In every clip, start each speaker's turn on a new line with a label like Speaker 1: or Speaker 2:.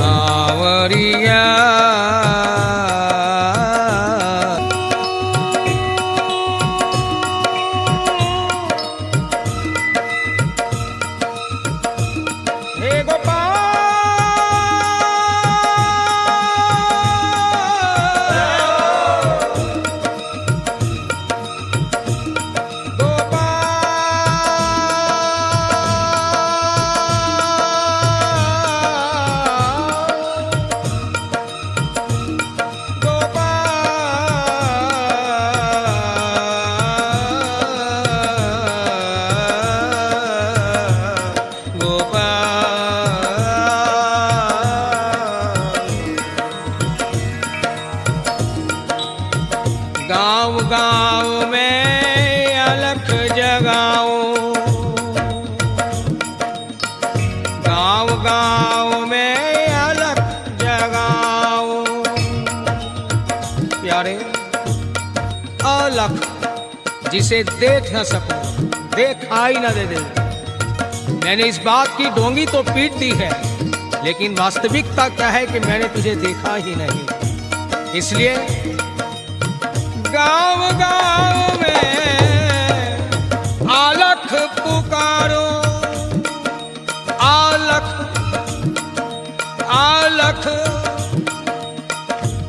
Speaker 1: सांवरिया। हे गोपाल गाँव गाँव में अलख जगाऊं, गाँव गाँव में अलख जगाऊं। प्यारे, अलख जिसे देख न सकूं, दिखाई न दे दे। मैंने इस बात की डोंगी तो पीट दी है, लेकिन वास्तविकता क्या है कि मैंने तुझे देखा ही नहीं। इसलिए गाँव गाँव में अलख पुकारो, अलख अलख।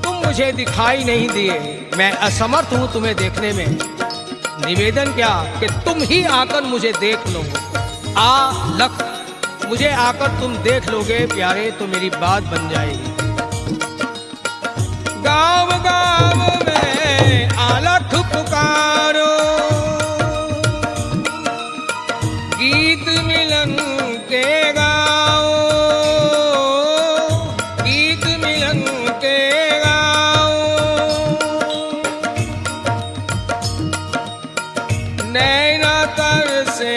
Speaker 1: तुम मुझे दिखाई नहीं दिए, मैं असमर्थ हूं तुम्हें देखने में। निवेदन क्या कि तुम ही आकर मुझे देख लो। अलख, मुझे आकर तुम देख लोगे प्यारे तो मेरी बात बन जाएगी। गाँव गाँव में अलख पुकारो, गीत मिलन के गाओ, गीत मिलन के गाओ। नैना तर से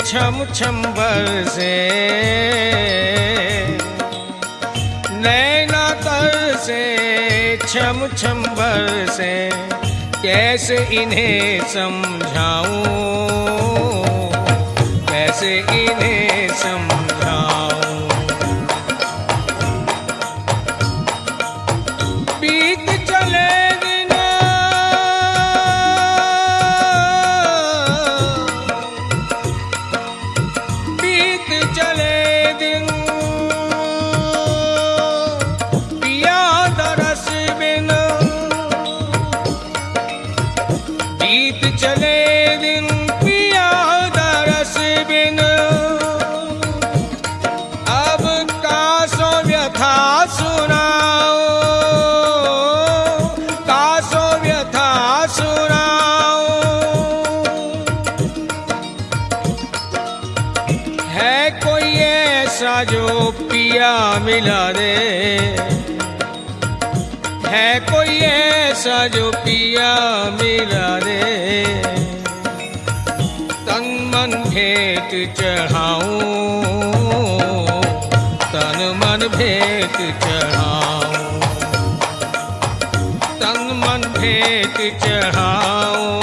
Speaker 1: छम छम बरसे, नैना तर से छम छम बरसे। कैसे इन्हें समझाऊं, कैसे इन्हें समझाऊं। बीत चले दिन, बीत चले दिन, पिया दरस बिन। बीत चले दिन पिया दरस बिन, अब कासो व्यथा सुनाओ, कासो व्यथा सुनाओ। है कोई ऐसा जो पिया मिला दे, है कोई ऐसा जो पिया मिला दे। तन मन भेंट चढ़ाऊं, तन मन भेंट चढ़ाऊं, तन मन भेंट चढ़ाऊं,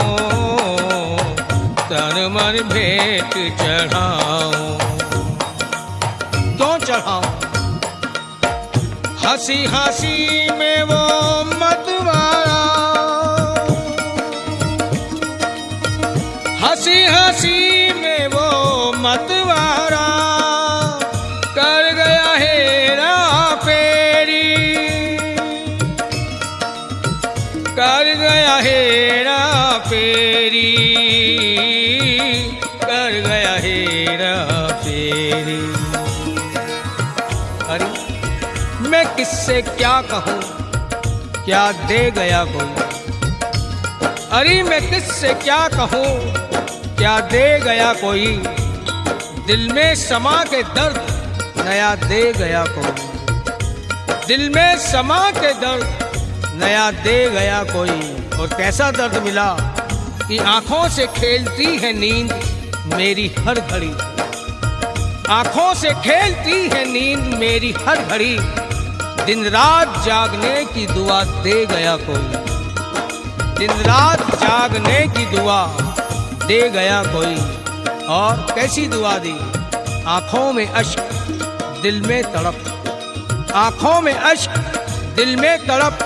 Speaker 1: तन मन भेंट चढ़ाऊं। क्यों चढ़ाऊं? हंसी हंसी में वो मतवारा, हंसी हंसी में वो मतवारा। कर गया हेरा फेरी, कर गया हेरा फेरी, कर गया हेरा फेरी। अरे मैं किससे क्या कहूँ, क्या दे गया कोई। अरे मैं किससे क्या कहूँ, क्या दे गया कोई। दिल में समा के दर्द नया दे गया कोई, दिल में समा के दर्द नया दे गया कोई। और कैसा दर्द मिला कि आंखों से खेलती है नींद मेरी हर घड़ी, आंखों से खेलती है नींद मेरी हर घड़ी। दिन रात जागने की दुआ दे गया कोई, दिन रात जागने की दुआ दे गया कोई। और कैसी दुआ दी, आंखों में अश्क दिल में तड़प, आंखों में अश्क, दिल में तड़प,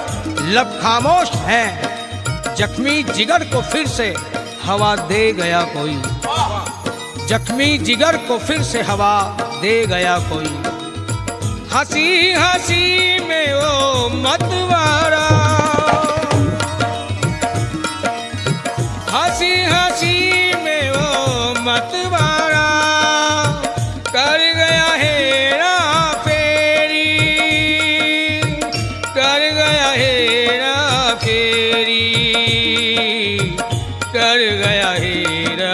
Speaker 1: लब खामोश है। जख्मी जिगर को फिर से हवा दे गया कोई, जख्मी जिगर को फिर से हवा दे गया कोई। हंसी हंसी में वो मतवारा, हंसी हंसी में वो मतवारा कर गया हेरा फेरी, कर गया हेरा फेरी, कर गया हेरा।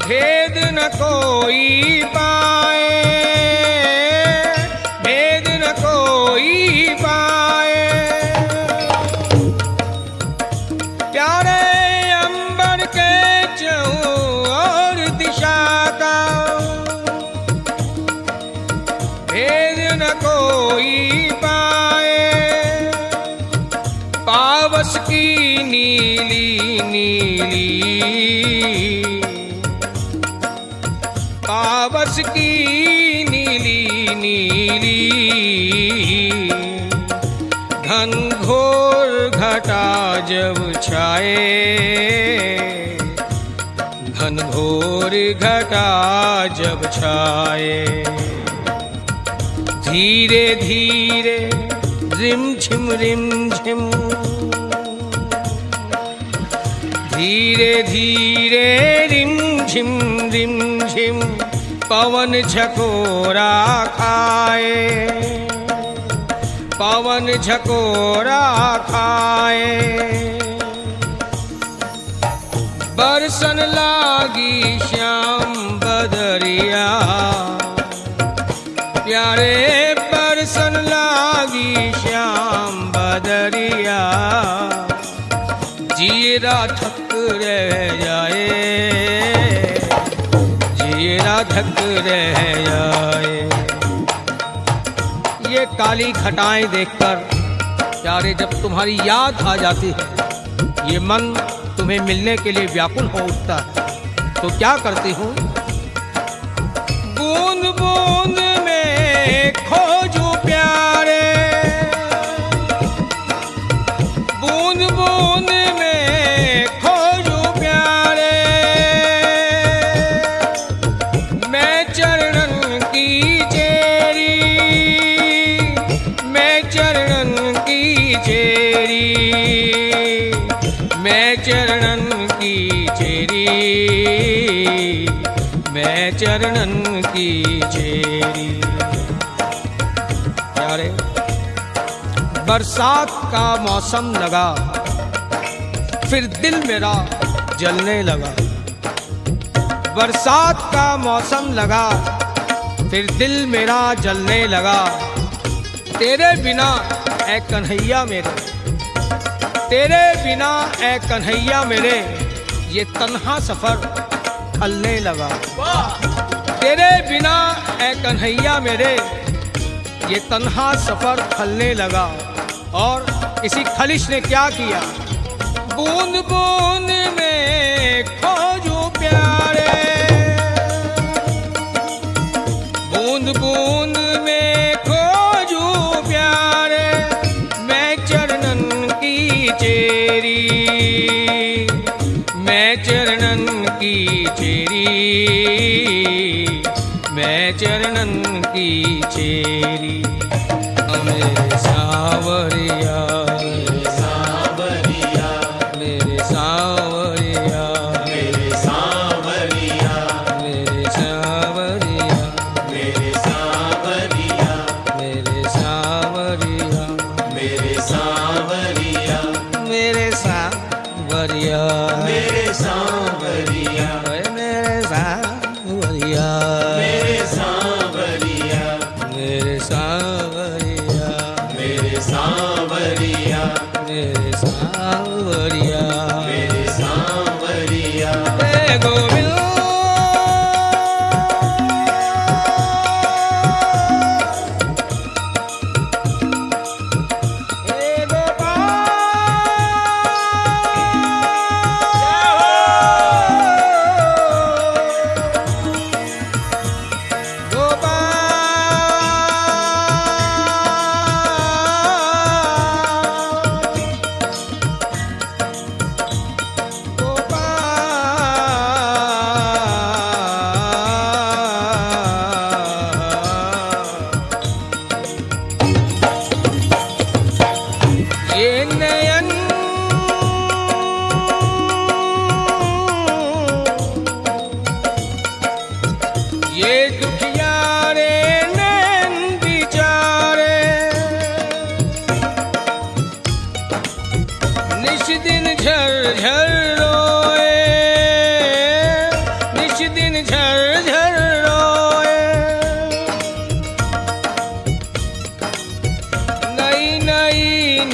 Speaker 1: भेद न कोई पाए, भेद न कोई पाए। प्यारे अंबर के चहुं और दिशा का भेद न कोई पाए। पावस की नीली नीली, पावस की नीली नीली, घनघोर घटा जब छाए, घनघोर घटा जब छाए। धीरे धीरे रिम झिम रिम झिम, धीरे धीरे रिम झिम रिम झिम, पवन झकोरा खाए, पवन झकोरा खाए। बरसन लागी श्याम बदरिया, प्यारे बरसन लागी श्याम बदरिया। जीरा थक रह जाए, जीरा थक रह जाए। ये काली घटाएं देखकर प्यारे जब तुम्हारी याद आ जाती है, ये मन तुम्हें मिलने के लिए व्याकुल हो उठता है, तो क्या करती हूँ? बूंद बूंद में खोजूं प्यारे, बूंद बूंद में खोजूं प्यारे। मैं चरणन की चेरी, मैं चरणन की चेरी, मैं चरणन की चेरी, मैं चरणन की चेरी। प्यारे बरसात का मौसम लगा, फिर दिल मेरा जलने लगा। बरसात का मौसम लगा, फिर दिल मेरा जलने लगा। तेरे बिना ऐ कन्हैया मेरे, तेरे बिना ऐ कन्हैया मेरे, ये तन्हा सफर खलने लगा। तेरे बिना ऐ कन्हैया मेरे, ये तन्हा सफर खलने लगा। और इसी खलिश ने क्या किया? बूंद बूंद में खोजूं प्यारे, बूंद बूंद में खोजूं प्यारे। मैं चरणन की चेरी, मैं चरणन की चेरी, मैं चरणन की चेरी। मेरे सावरिया, मेरे सावरिया, मेरे सावरिया, मेरे सावरिया, मेरे सावरिया, मेरे सावरिया, मेरे सावरिया।
Speaker 2: मेरे सांवरिया,
Speaker 1: मेरे सांवरिया,
Speaker 2: मेरे सांवरिया।
Speaker 1: हे गोविंद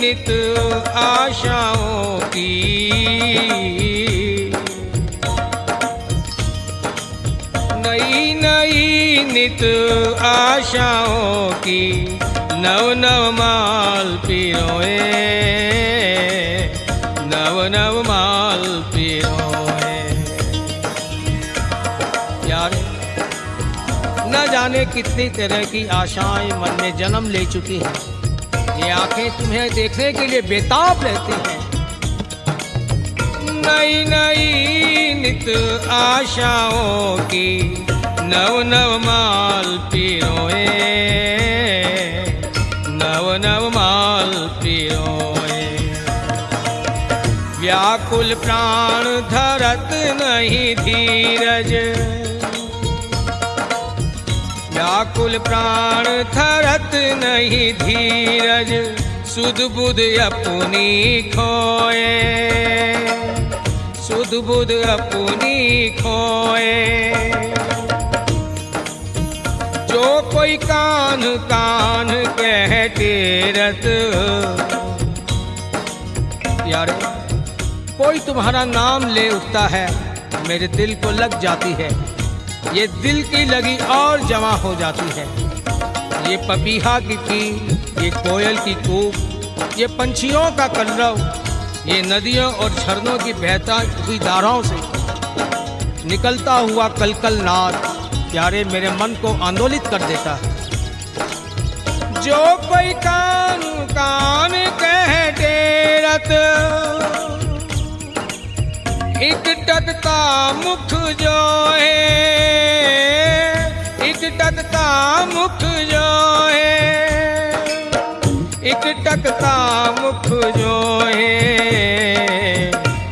Speaker 1: नित आशाओं की, नई नई नित आशाओं की, नव नव माल पिरोए, नव नव माल पिरोए। यार न जाने कितनी तरह की आशाएं मन में जन्म ले चुकी हैं। ये आंखें तुम्हें देखने के लिए बेताब रहती हैं। नई नई नित आशाओं की, नव नव माल पिरोए, नव नव माल पिरोए। व्याकुल प्राण धरत नहीं धीरज, व्याकुल प्राण धरत नहीं धीरज, सुध बुध अपनी खोए, सुध बुध अपनी खोए। जो कोई कान कान कहते रत, यार कोई तुम्हारा नाम ले उठता है, मेरे दिल को लग जाती है। ये दिल की लगी और जमा हो जाती है। ये पपीहा की कील, ये कोयल की कूक, ये पंछियों का कलरव, ये नदियों और झरनों की बहता हुई धाराओं से निकलता हुआ कलकल नाद, प्यारे मेरे मन को आंदोलित कर देता है। जो कोई कान कान कहते रत, एक टटका मुख जो है, एक टटका मुख जो है, एक टकता मुख जो है,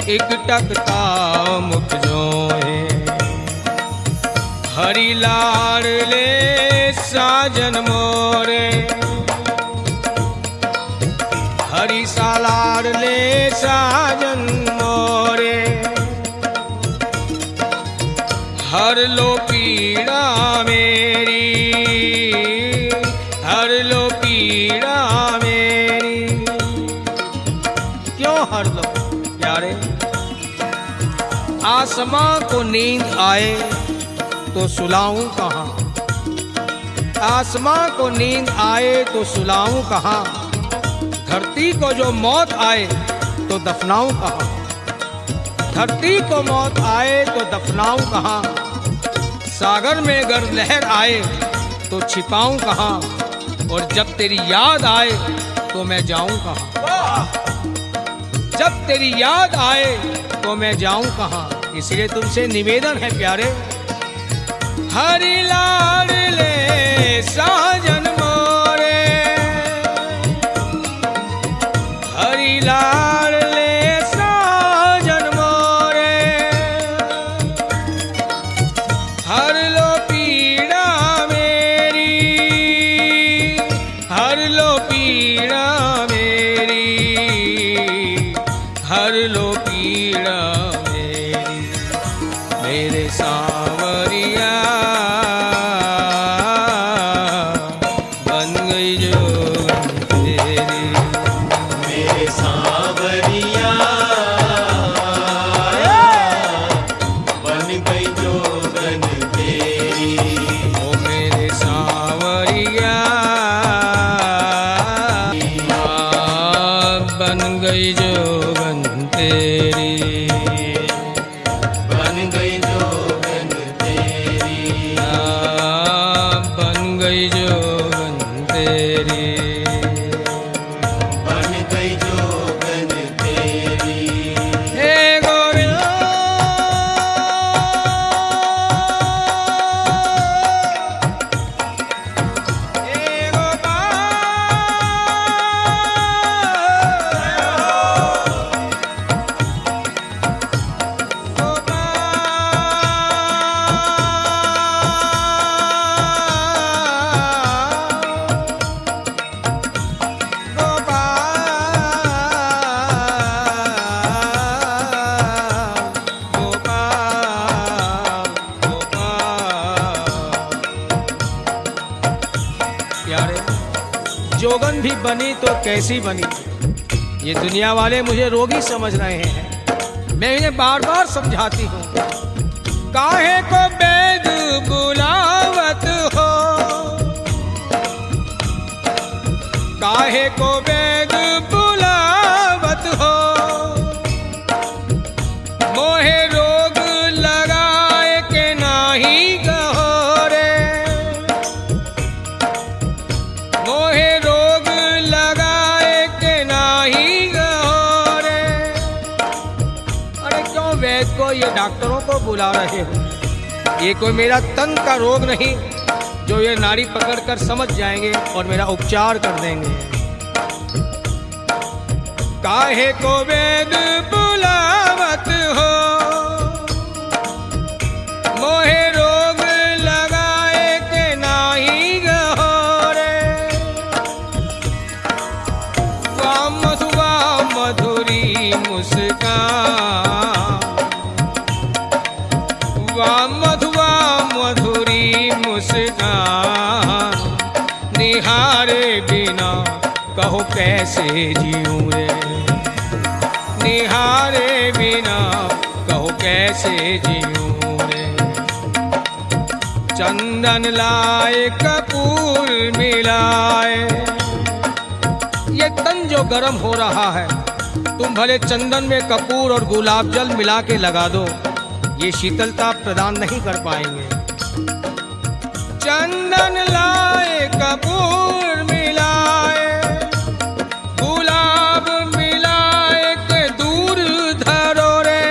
Speaker 1: एक टकता मुख जो है। हरि लाड़ ले साजन मोरे, हरि सा लाड़ ले साजन मोरे। हर लो पीड़ा मेरी, हर लो पीड़ा मेरी। क्यों हर लो प्यारे? आसमां को नींद आए तो सुलाऊं कहाँ, आसमां को नींद आए तो सुलाऊं कहाँ। धरती को जो मौत आए तो दफनाऊं कहाँ, धरती को मौत आए तो दफनाऊं कहाँ। सागर में अगर लहर आए तो छिपाऊं कहाँ, और जब तेरी याद आए तो मैं जाऊं कहाँ, जब तेरी याद आए तो मैं जाऊं कहाँ। इसलिए तुमसे निवेदन है प्यारे, हरि लाड़ ले साजन मोरे, हरि लाड़ ले साजन मोरे। हर लो पीड़ा मेरी, हर लो पीड़ा मेरी, हर लो पीड़ा मेरी। मेरे सांवरिया, बन गई जोगन तेरी,
Speaker 2: बन गई जोगन तेरी,
Speaker 1: बन गई जोगन तेरी,
Speaker 2: बन गई जोगन तेरी।
Speaker 1: हे गोविंद हे प्यारे, जोगन भी बनी तो कैसी बनी। ये दुनिया वाले मुझे रोगी समझ रहे हैं, मैं इन्हें बार बार समझाती हूँ। काहे को वेद बुलावत हो, काहे को वेद बुलावत हो, मोहे रोग लगाए के नाही गहो रे, मोहे रोग लगाए के नाही गहो रे। अरे क्यों वैद्य को, ये डॉक्टरों को बुला रहे हो? ये कोई मेरा तन का रोग नहीं जो ये नाड़ी पकड़कर समझ जाएंगे और मेरा उपचार कर देंगे। काहे को वेद बुलावत हो, मोहे रोग लगाए के नाही गहो रे। वाम मधुआ मधुरी मुस्कान, वाम मधुआ मधुरी मुस्कान, निहारे बिना कहो कैसे जीऊं रे, निहारे बिना कहो कैसे जीऊं रे। चंदन लाए कपूर मिलाए, ये तन जो गर्म हो रहा है, तुम भले चंदन में कपूर और गुलाब जल मिला के लगा दो, ये शीतलता प्रदान नहीं कर पाएंगे। चंदन लाए कपूर मिलाए, गुलाब मिलाए के दूर धरो रे।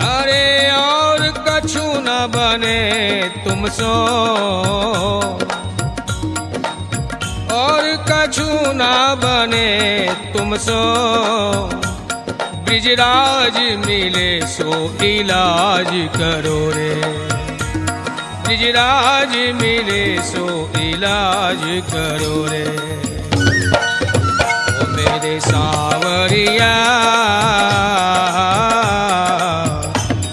Speaker 1: अरे और कछु न बने तुमसो, और कछु न बने तुमसो, ब्रिजराज मिले सो इलाज करो रे, ब्रिजराज मिले सो इलाज करो रे। ओ मेरे सांवरिया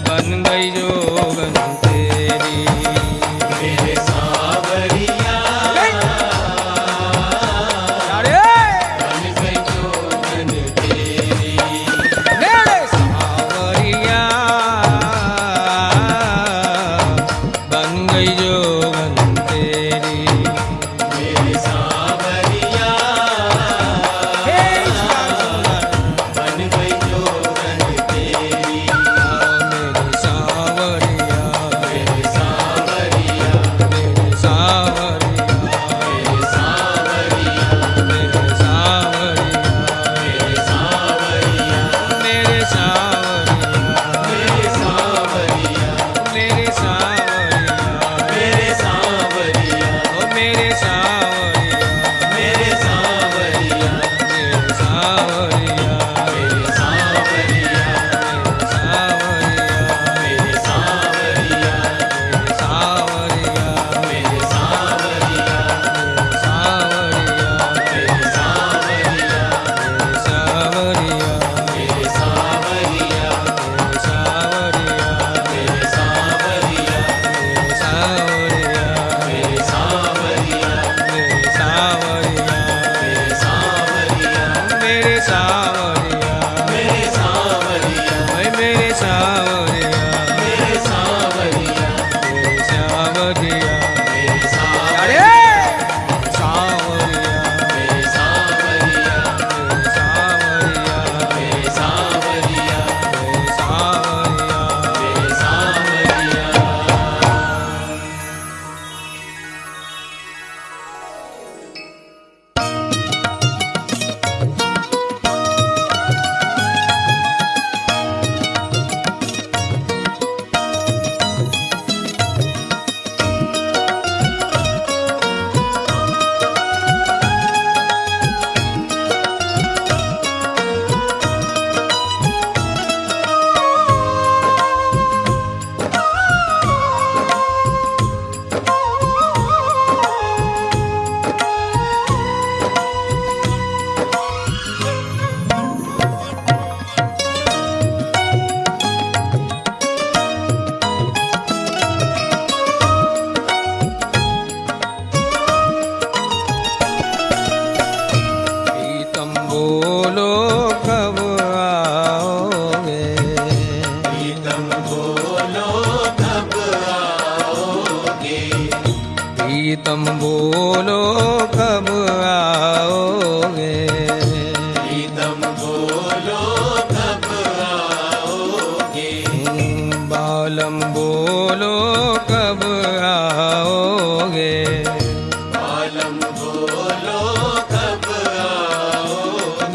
Speaker 1: बन गई जोगन तेरी,
Speaker 2: मेरे सांवरिया
Speaker 1: अरे
Speaker 2: बन गई जोगन तेरी,
Speaker 1: मेरे सांवरिया बन गई जोगन तेरी।
Speaker 2: मेरे सांवरिया
Speaker 1: हे श्याम सुंदर,
Speaker 2: बन गई जोगन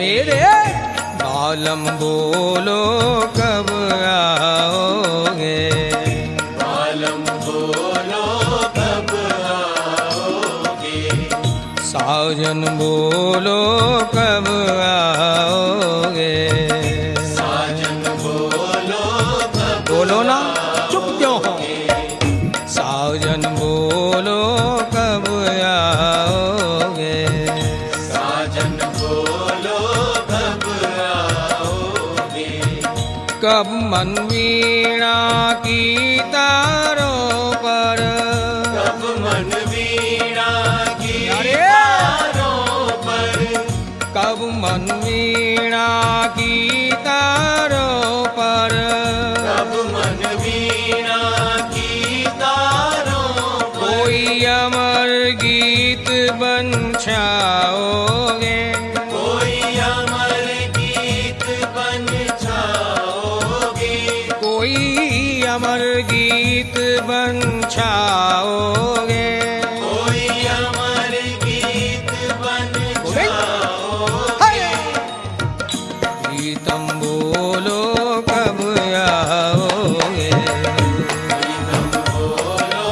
Speaker 1: मेरे बालम बोलो कब आओगे,
Speaker 2: बालम बोलो कब आओगे,
Speaker 1: साजन बोलो कब आओगे,
Speaker 2: साजन बोलो कब
Speaker 1: बोलो ना, चुप क्यों हो, साजन बोलो कब आओगे,
Speaker 2: साजन बोलो कब आओगे,
Speaker 1: कब मन वीणा की तारों पर,
Speaker 2: कब मन वीणा की
Speaker 1: अरे!
Speaker 2: तारों पर,
Speaker 1: कब मन वीणा की तारों पर,
Speaker 2: कब मन वीणा की तारों पर,
Speaker 1: कोई अमर गीत बंछाओगे,
Speaker 2: कोई अमर गीत बन छाओगे,
Speaker 1: कोई अमर गीत बंछाओगे,
Speaker 2: कोई अमर गीत बन छाओगे,
Speaker 1: प्रीतम बोलो कब आओगे,
Speaker 2: प्रीतम बोलो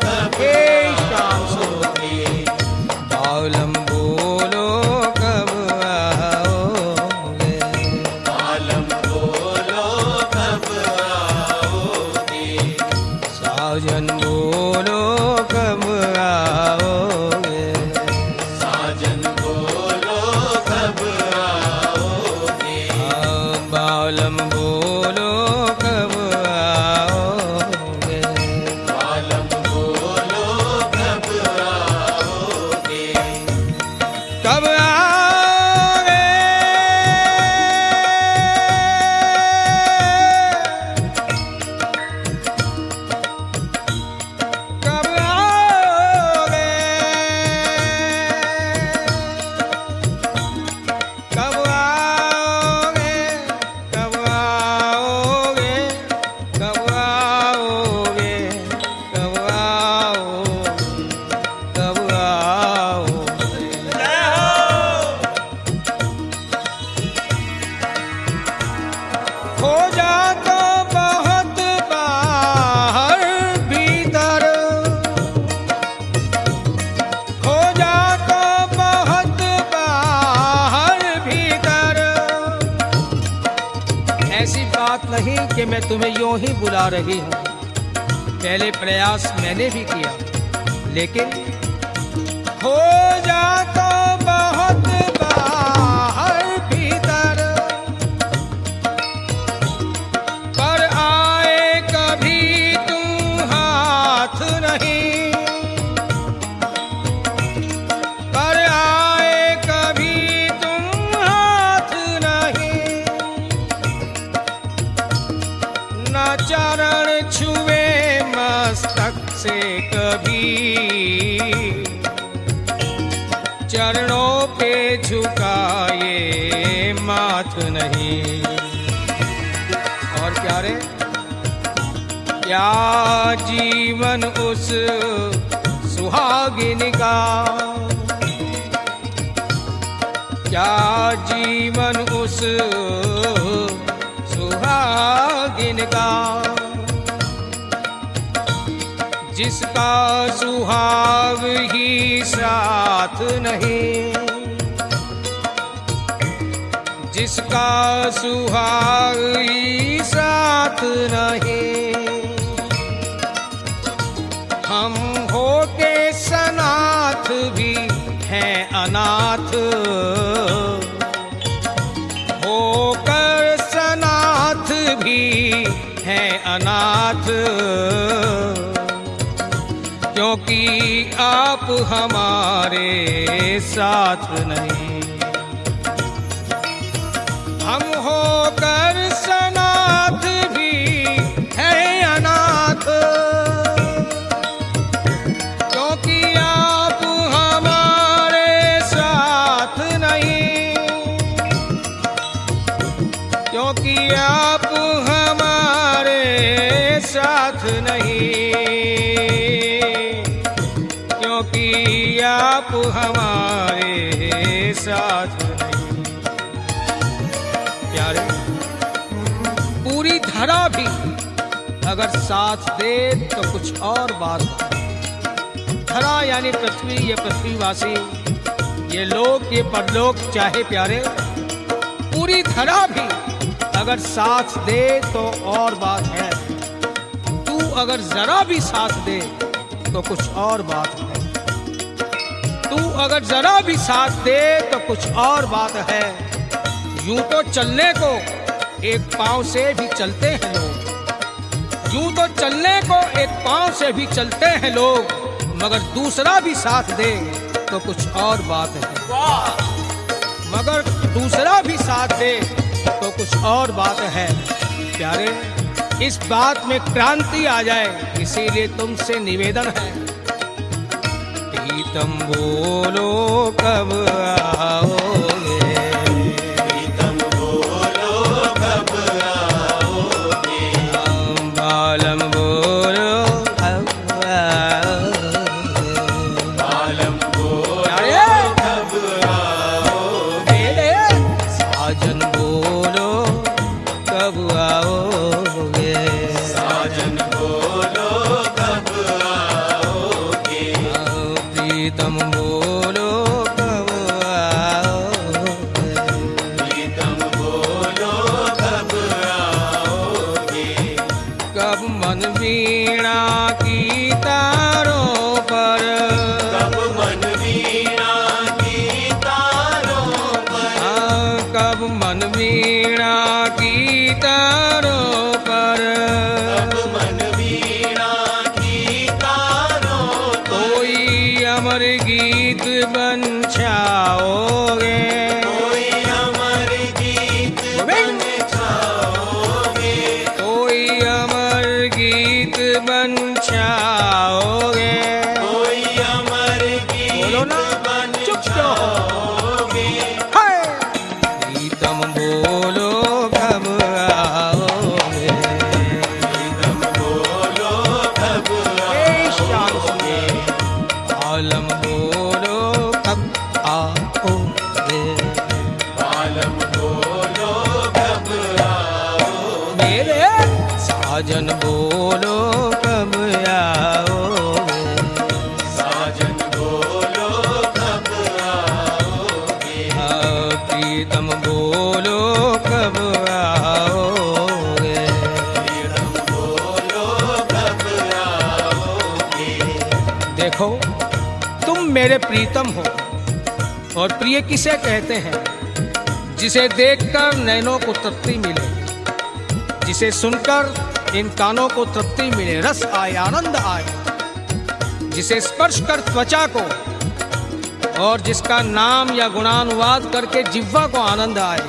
Speaker 2: कब
Speaker 1: हे श्याम सुंदर, बालम बोलो कब आओगे,
Speaker 2: बालम बोलो कब आओगे,
Speaker 1: साजन बोलो कब आओगे,
Speaker 2: साजन बोलो कब आओगे,
Speaker 1: बालम बोलो कब आओगे,
Speaker 2: बालम बोलो कब आओगे,
Speaker 1: कब आओगे, कब आओगे, कब आओगे, कब आओगे, कब आओगे, कब आओगे, कब आओगे, खो जा तो बहुत बाहर भीतर, खो जा तो बहुत बाहर भीतर, ऐसी बात नहीं कि मैं तुम्हें यूं ही बुला रही हूं, पहले प्रयास मैंने भी किया, लेकिन खो जा तो बहुत बाहर भीतर, पर आए कभी तुम हाथ नहीं, पर आए कभी तुम हाथ नहीं, न चरण छुए मस्तक से कभी, चरणों पे झुकाए माथ नहीं, और क्या रे, क्या जीवन उस सुहागिन का, क्या जीवन उस सुहागिन का, जिसका सुहाग ही साथ नहीं, जिसका सुहाग ही साथ नहीं, हम हो के सनाथ भी हैं अनाथ, होकर सनाथ भी हैं अनाथ, क्योंकि आप हमारे साथ नहीं, हम होकर सनाथ भी हैं अनाथ, क्योंकि आप हमारे साथ नहीं, क्योंकि आप हमारे साथ नहीं, क्योंकि आप हमारे साथ नहीं। धरा भी अगर साथ दे तो कुछ और बात है। धरा यानी पृथ्वी, ये पृथ्वीवासी, ये लोक, ये परलोक चाहे प्यारे, पूरी धरा भी अगर साथ दे तो और बात है। तू अगर जरा भी साथ दे तो कुछ और बात है। तू अगर जरा भी साथ दे तो कुछ और बात है। यूं तो चलने को एक पांव से भी चलते हैं लोग, यूं तो चलने को एक पांव से भी चलते हैं लोग, मगर दूसरा भी साथ दे तो कुछ और बात है। मगर दूसरा भी साथ दे तो कुछ और बात है। प्यारे, इस बात में क्रांति आ जाए, इसीलिए तुमसे निवेदन है, प्रीतम बोलो कब आओगे,
Speaker 2: प्रीतम बोलो कब आओगे,
Speaker 1: बालम बोलो कब आओगे,
Speaker 2: बालम बोलो
Speaker 1: प्यारे,
Speaker 2: कब आओगे,
Speaker 1: साजन बोलो कब आओगे,
Speaker 2: साजन बोलो कब आओगे,
Speaker 1: प्रीतम बोलो कब आओगे,
Speaker 2: प्रीतम बोलो कब आओगे,
Speaker 1: कब मन वीणा की तारों पर,
Speaker 2: कब मन वीणा की तारों पर,
Speaker 1: कब मन वीणा की तारों पर,
Speaker 2: कब मन वीणा की तारों पर,
Speaker 1: कोई अमर गीत बन छाओगे,
Speaker 2: कोई अमर गीत बन छाओगे,
Speaker 1: कोई अमर गीत बन छाओगे।
Speaker 2: कोई अमर
Speaker 1: बोलो
Speaker 2: गीत
Speaker 1: ना,
Speaker 2: बन
Speaker 1: चुप क्यों हो?
Speaker 2: छाओगे,
Speaker 1: हाय! प्रीतम बोलो कब आओगे,
Speaker 2: प्रीतम बोलो कब
Speaker 1: ए श्याम
Speaker 2: आओगे,
Speaker 1: आलम बोलो कब आओगे,
Speaker 2: बालम बोलो कब आओगे,
Speaker 1: मेरे साजन बोलो कब आओगे,
Speaker 2: साजन बोलो कब आओगे,
Speaker 1: प्रीतम बोलो कब आओगे।
Speaker 2: प्रीतम बोलो कब आओगे,
Speaker 1: देखो, तुम मेरे प्रीतम हो, और प्रिय किसे कहते हैं? जिसे देखकर नैनों को तृप्ति मिले, जिसे सुनकर इन कानों को तृप्ति मिले, रस आए, आनंद आए, जिसे स्पर्श कर त्वचा को, और जिसका नाम या गुणानुवाद करके जिह्वा को आनंद आए।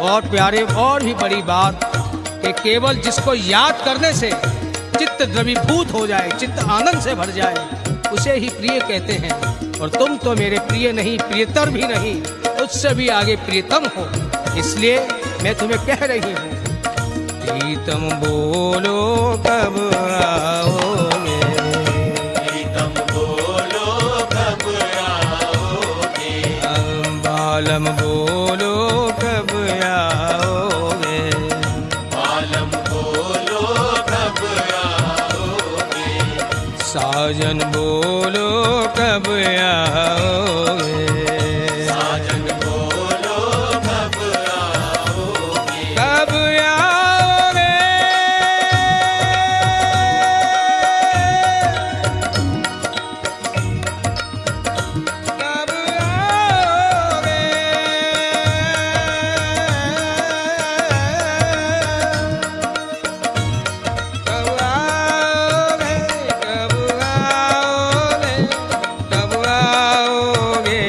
Speaker 1: और प्यारे, और भी बड़ी बात कि केवल जिसको याद करने से चित्त द्रवीभूत हो जाए, चित्त आनंद से भर जाए, उसे ही प्रिय कहते हैं। और तुम तो मेरे प्रिय नहीं, प्रियतर भी नहीं, उससे भी आगे प्रियतम हो, इसलिए मैं तुम्हें कह रही हूँ, प्रीतम बोलो कब आओगे,
Speaker 2: प्रीतम बोलो कब आओगे,
Speaker 1: बालम बोलो कब आओगे,
Speaker 2: बालम बोलो कब आओगे,
Speaker 1: साजन बोलो कब आओगे,
Speaker 2: साजन बोलो कब आओगे,
Speaker 1: कब आओगे, कब आओगे, कब आओगे, कब आओगे, कब आओगे,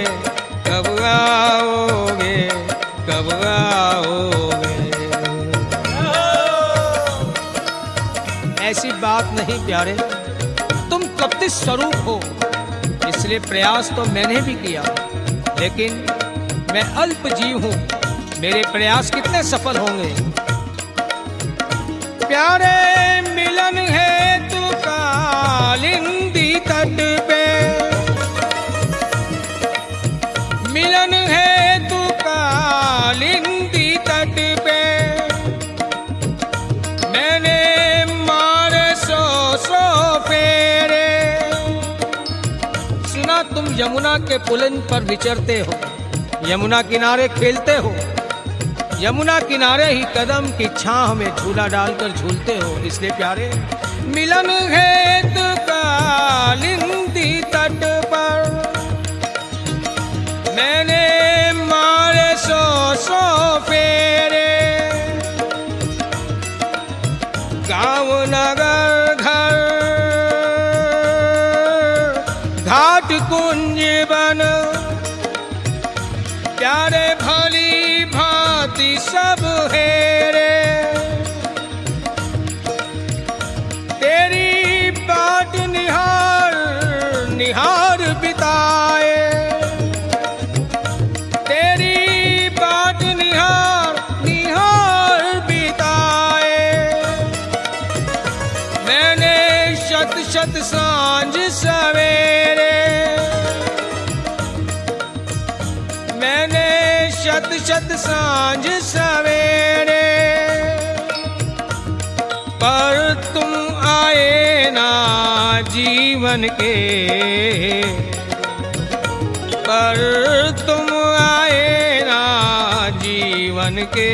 Speaker 1: कब आओगे, कब आओगे। ऐसी बात नहीं प्यारे, तुम तप्ति स्वरूप हो, इसलिए प्रयास तो मैंने भी किया, लेकिन मैं अल्प जीव हूँ, मेरे प्रयास कितने सफल होंगे। प्यारे, मिलन है तू कालिंदी तट पे, मिलन है तू कालिंदी तट पे, यमुना के पुलन पर विचरते हो, यमुना किनारे खेलते हो, यमुना किनारे ही कदम की छांव में झूला डालकर झूलते हो। इसलिए प्यारे, मिलन हेत कालिंदी तट पर मैंने मारे 100 फेरे, गांव नगर घर घाट कुंज बन प्यारे भली भांति सब हेरे, तेरी बाट निहार निहार बिताए, तेरी बाट निहार निहार बिताए। मैंने शत शत सांझ सवेरे, मैंने शत शत सांझ सवेरे, पर तुम आए ना जीवन के, पर तुम आए ना जीवन के।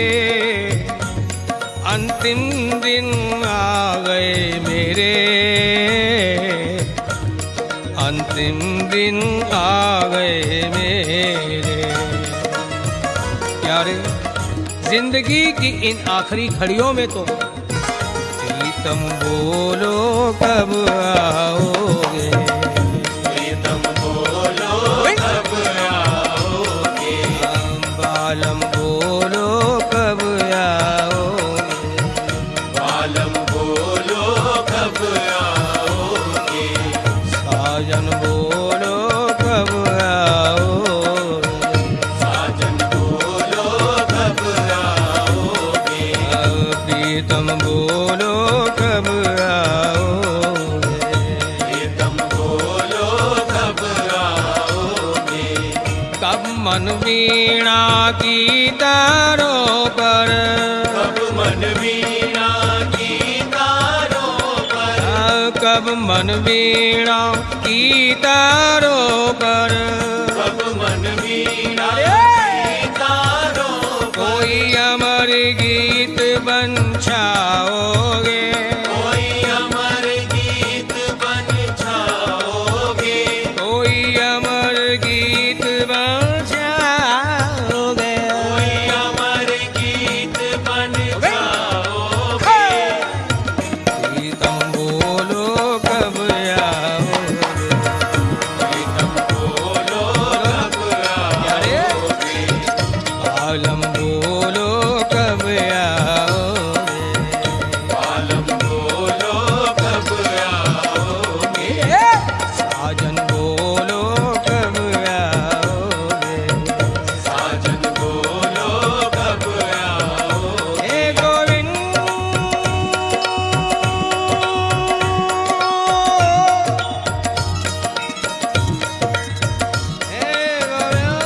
Speaker 1: अंतिम दिन आ गए मेरे, अंतिम दिन आ गए मेरे। प्यारे, जिंदगी की इन आखिरी घड़ियों में तो प्रीतम बोलो कब आओगे,
Speaker 2: प्रीतम बोलो कब आओगे,
Speaker 1: बालम बोलो कब आओगे,
Speaker 2: बालम बोलो कब आओगे,
Speaker 1: साजन बोलो कब आओगे,
Speaker 2: साजन बोलो कब आओगे,
Speaker 1: प्रीतम बोलो कब आओगे,
Speaker 2: प्रीतम बोलो कब आओगे,
Speaker 1: कब मन वीणा की तारों पर,
Speaker 2: कब मन वीणा की तारों पर,
Speaker 1: कब मन वीणा की तारों पर,
Speaker 2: कब मन वीणा की तारों पर,
Speaker 1: कोई अमर गीत बन छाओगे,
Speaker 2: कोई अमर गीत बन छाओगे,
Speaker 1: कोई अमर गीत बन छाओगे,
Speaker 2: कोई अमर गीत बन छाओगे,
Speaker 1: प्रीतम बोलो कब आओगे,
Speaker 2: प्रीतम बोलो कब आओगे,
Speaker 1: आलम बोलो कब आओगे,
Speaker 2: बालम बोलो कब आओगे,
Speaker 1: साजन बोलो कब आओगे,
Speaker 2: साजन बोलो कब आओगे,
Speaker 1: हे गोविंद हे गोविंद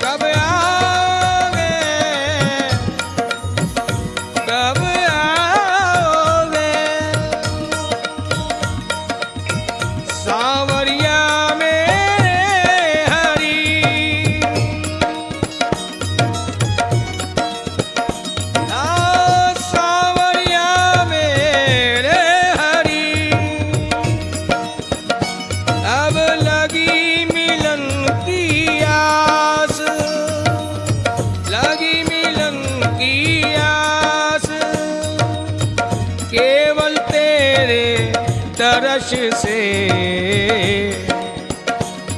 Speaker 1: कब आओगे, कब आओगे, सावरिया मेरे हरी, सावरिया मेरे हरी, अब लगी मिलन की आस, लगी मिलन की आस, केवल तेरे दर्श से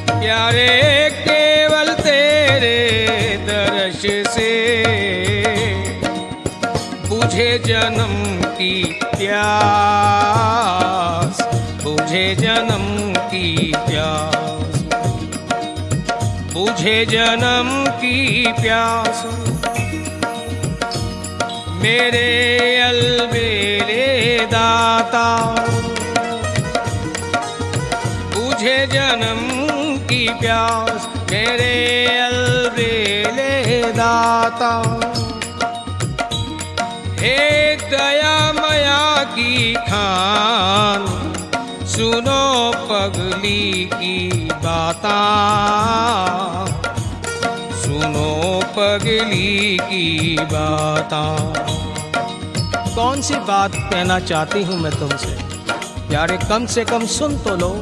Speaker 1: प्यारे, केवल तेरे दर्श से बुझे जन्म की प्यास, बुझे जन्म की प्यास, बुझे जन्म की प्यास। मेरे अलबेले दाता, बुझे जन्म की प्यास, मेरे अलबेले दाता। हे दया मया की खान, सुनो पगली की बाता, सुनो पगली की बाता। कौन सी बात कहना चाहती हूँ मैं तुमसे, प्यारे कम से कम सुन तो लो।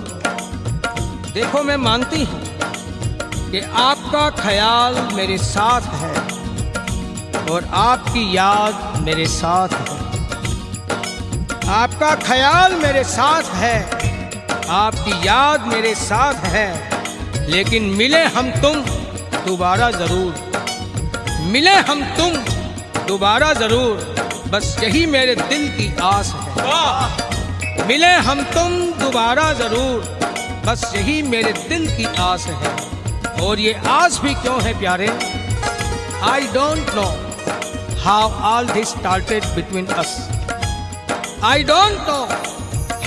Speaker 1: देखो मैं मानती हूँ कि आपका ख्याल मेरे साथ है और आपकी याद मेरे साथ है। आपका ख्याल मेरे साथ है, आपकी याद मेरे साथ है, लेकिन मिले हम तुम दोबारा जरूर, मिले हम तुम दोबारा जरूर, बस यही मेरे दिल की आस है। मिले हम तुम दोबारा जरूर, बस यही मेरे दिल की आस है। और ये आस भी क्यों है प्यारे? I don't know how all this started between us, I don't know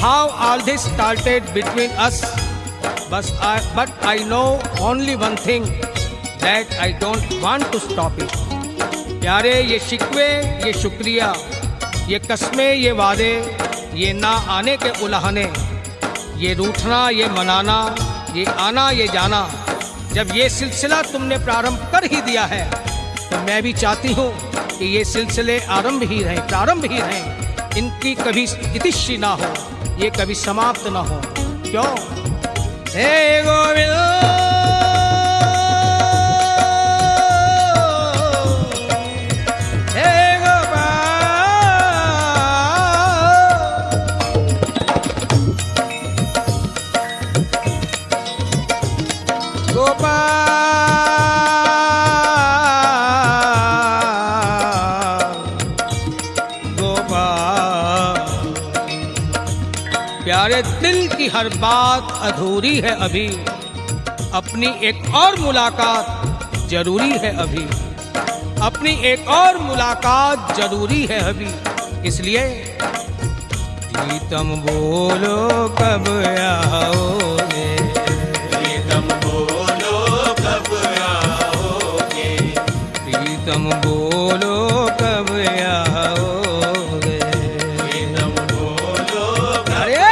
Speaker 1: how all this started between us, but I know only one thing, that I don't want to stop it. प्यारे ये शिकवे, ये शुक्रिया, ये कस्में, ये वादे, ये ना आने के उलाहने, ये रूठना, ये मनाना, ये आना, ये जाना, जब ये सिलसिला तुमने प्रारंभ कर ही दिया है तो मैं भी चाहती हूँ कि ये सिलसिले आरंभ ही रहें, प्रारंभ ही रहें, इनकी कभी इतिश्री ना हो, ये कभी समाप्त ना हो। क्यों? हे गोविंद, प्यारे दिल की हर बात अधूरी है अभी, अपनी एक और मुलाकात जरूरी है अभी, अपनी एक और मुलाकात जरूरी है अभी। इसलिए प्रीतम बोलो कब आओगे,
Speaker 2: प्रीतम बोलो कब आओगे,
Speaker 1: प्रीतम बोलो कब आओगे,
Speaker 2: प्रीतम बोलो कब आओगे,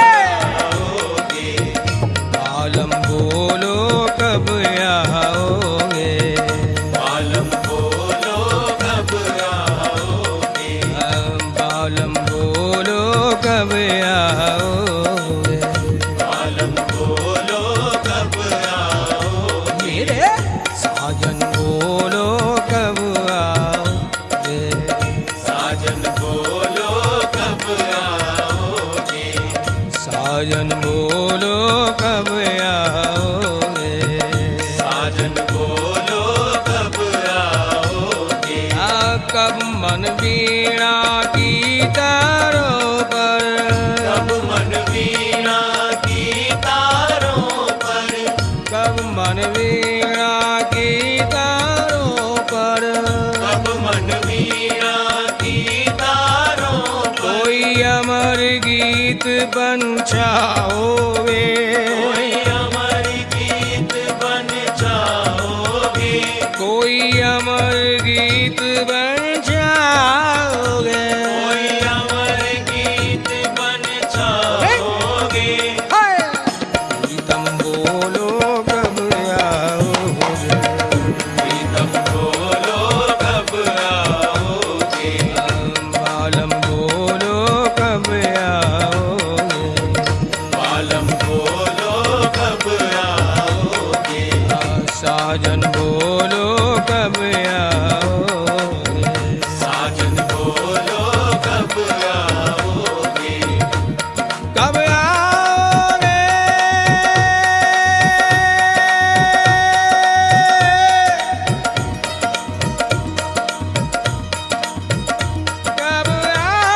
Speaker 1: आलम बोलो कब आओगे,
Speaker 2: आलम बोलो कब आओगे,
Speaker 1: आलम बोलो कब आओगे,
Speaker 2: आलम बोलो कब आओगे,
Speaker 1: मेरे साजन बोलो कब आओगे,
Speaker 2: साजन बोलो कब आओगे,
Speaker 1: साजन बोलो कब आओगे,
Speaker 2: साजन बोलो कब आओगे,
Speaker 1: कब मन वीणा की तारों पर,
Speaker 2: कब मन वीणा की तारों पर,
Speaker 1: कब मन वीणा की तारों पर,
Speaker 2: कब मन वीणा की तारों पर,
Speaker 1: कोई अमर गीत बन जाओगे,
Speaker 2: कोई अमर गीत बन जाओगे,
Speaker 1: कोई अमर गीत बन जाओगे,
Speaker 2: कोई अमर गीत बन जाओगे,
Speaker 1: हाय! प्रीतम बोलो कब आओगे,
Speaker 2: प्रीतम बोलो कब आओगे,
Speaker 1: बालम बोलो कब आओगे,
Speaker 2: आलम बोलो कब आओगे,
Speaker 1: साजन बोलो कब आओगे,
Speaker 2: साजन बोलो कब आओगे,
Speaker 1: कब आओगे, कब आओगे,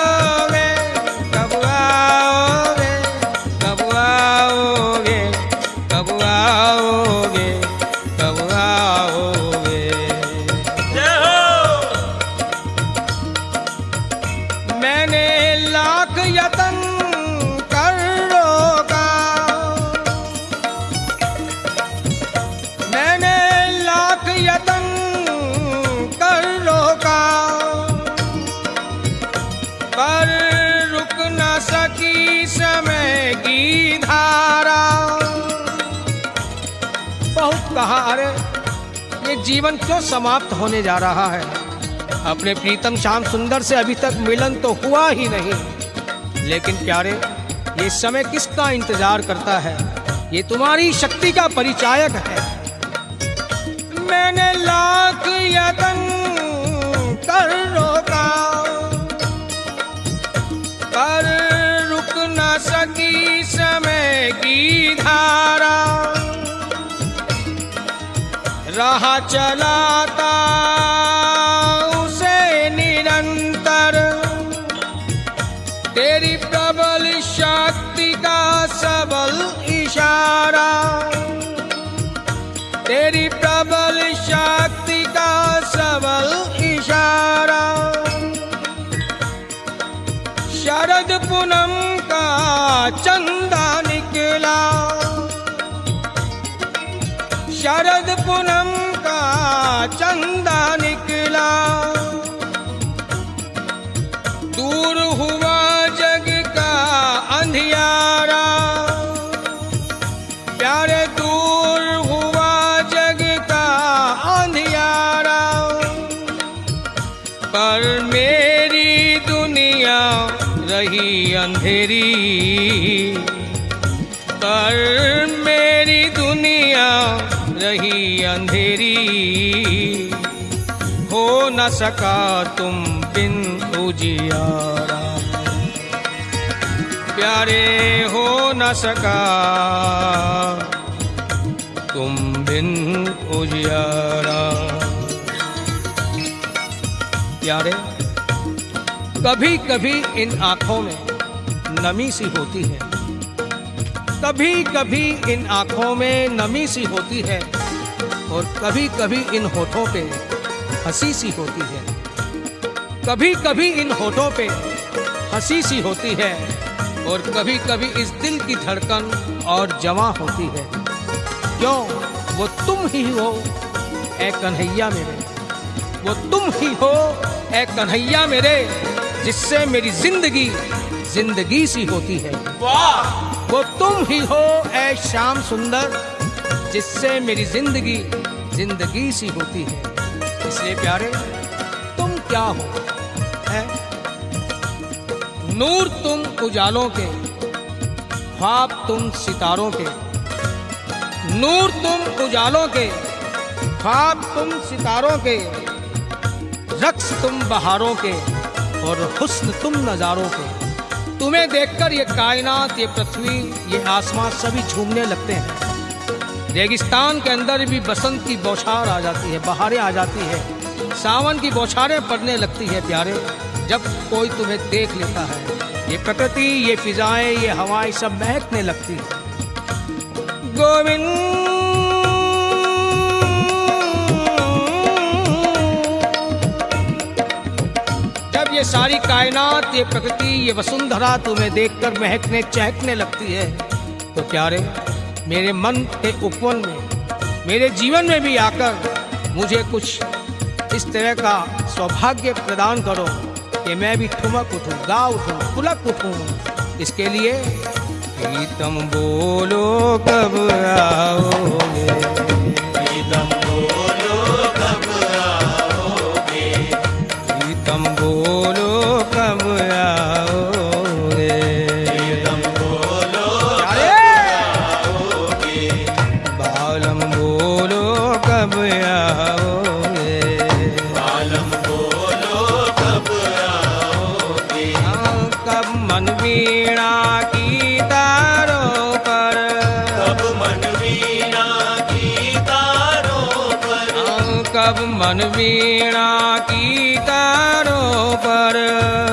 Speaker 1: कब आओगे, कब आओगे, कब आओगे, कब आओगे, कब आओगे।
Speaker 2: जय हो।
Speaker 1: मैंने लाख यतन कर रोका कहा, अरे ये जीवन क्यों समाप्त होने जा रहा है? अपने प्रीतम श्याम सुंदर से अभी तक मिलन तो हुआ ही नहीं, लेकिन प्यारे ये समय किसका इंतजार करता है? ये तुम्हारी शक्ति का परिचायक है। मैंने लाख यत्न कर रोका, पर रुक न सकी समय की धारा। रहा चलाता उसे निरंतर, तेरी प्रबल शक्ति का सबल इशारा। तेरी प्रबल शक्ति का सबल इशारा। शरद पूनम का चंदा निकला, शरद पूनम का चंदा निकला। दूर हुआ जग का अंधियारा, प्यारे दूर हुआ जग का अंधियारा। पर मेरी दुनिया रही अंधेरी, पर मेरी दुनिया रही अंधेरी। हो न सका तुम बिन उजियारा, प्यारे हो न सका तुम बिन उजियारा। प्यारे कभी कभी इन आंखों में नमी सी होती है, कभी कभी इन आंखों में नमी सी होती है, और कभी कभी इन होठों पे हंसी सी होती है। कभी कभी इन होठों पे हंसी सी होती है, और कभी कभी इस दिल की धड़कन और जवां होती है। क्यों? वो तुम ही हो ए कन्हैया मेरे, वो तुम ही हो ए कन्हैया मेरे, जिससे मेरी जिंदगी जिंदगी सी होती है।
Speaker 2: वाह!
Speaker 1: वो तुम ही हो ऐ श्याम सुंदर, जिससे मेरी जिंदगी जिंदगी सी होती है। इसलिए प्यारे तुम क्या हो है? नूर तुम उजालों के, ख्वाब तुम सितारों के। नूर तुम उजालों के, ख्वाब तुम सितारों के। रक्स तुम बहारों के, और हुस्न तुम नजारों के। तुम्हें देखकर ये कायनात, ये पृथ्वी, ये आसमान सभी झूमने लगते हैं। रेगिस्तान के अंदर भी बसंत की बौछार आ जाती है, बहारें आ जाती है, सावन की बौछारें पड़ने लगती है प्यारे, जब कोई तुम्हें देख लेता है। ये प्रकृति, ये फिजाएं, ये हवाएं सब महकने लगती है। गोविंद जब ये सारी कायनात, ये प्रकृति, ये वसुंधरा तुम्हें देखकर महकने चहकने लगती है, तो प्यारे मेरे मन के उपवन में, मेरे जीवन में भी आकर मुझे कुछ इस तरह का सौभाग्य प्रदान करो कि मैं भी ठुमक उठूं, गा उठूं, पुलक उठूं। इसके लिए प्रीतम बोलो कब आओगे,
Speaker 2: प्रीतम बोलो कब आओगे,
Speaker 1: प्रीतम बोलो कब आओगे,
Speaker 2: प्रीतम बोलो
Speaker 1: अरे
Speaker 2: आओगे,
Speaker 1: बालम बोलो कब आओगे,
Speaker 2: बालम बोलो कब आओगे,
Speaker 1: कब मन वीणा की तारों पर,
Speaker 2: कब मन वीणा की तारों पर,
Speaker 1: कब मन वीणा की तारों पर,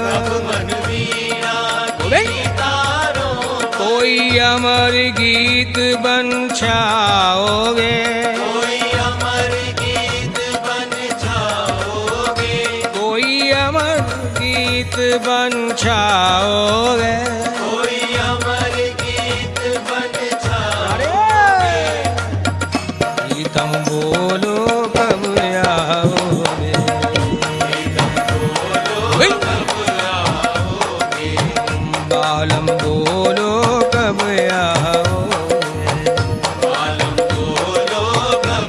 Speaker 2: कब मन वीणा की तारों पर,
Speaker 1: कोई अमर गीत बन छाओगे,
Speaker 2: कोई अमर गीत बन जाओगे,
Speaker 1: कोई अमर गीत बन छाओगे।
Speaker 2: कोई अमर गीत बन जाओगे,
Speaker 1: प्रीतम बोलो कब आओगे, ओए! बालम बोलो कब आओगे,
Speaker 2: बालम बोलो कब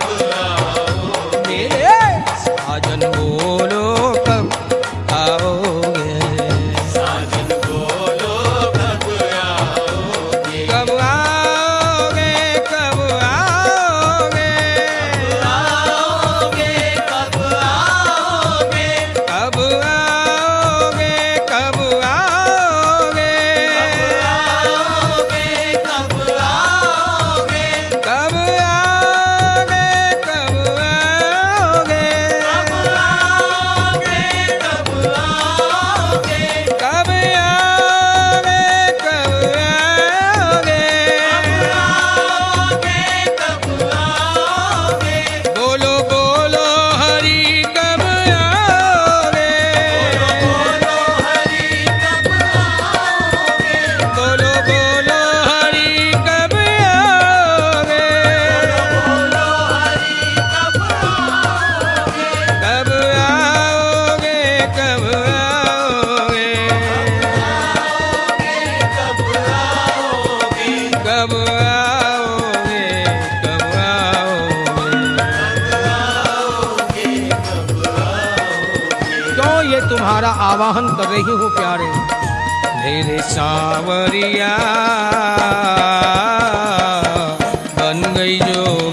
Speaker 1: तुम्हारा आवाहन कर रही हूँ प्यारे। मेरे सांवरिया बन गई जो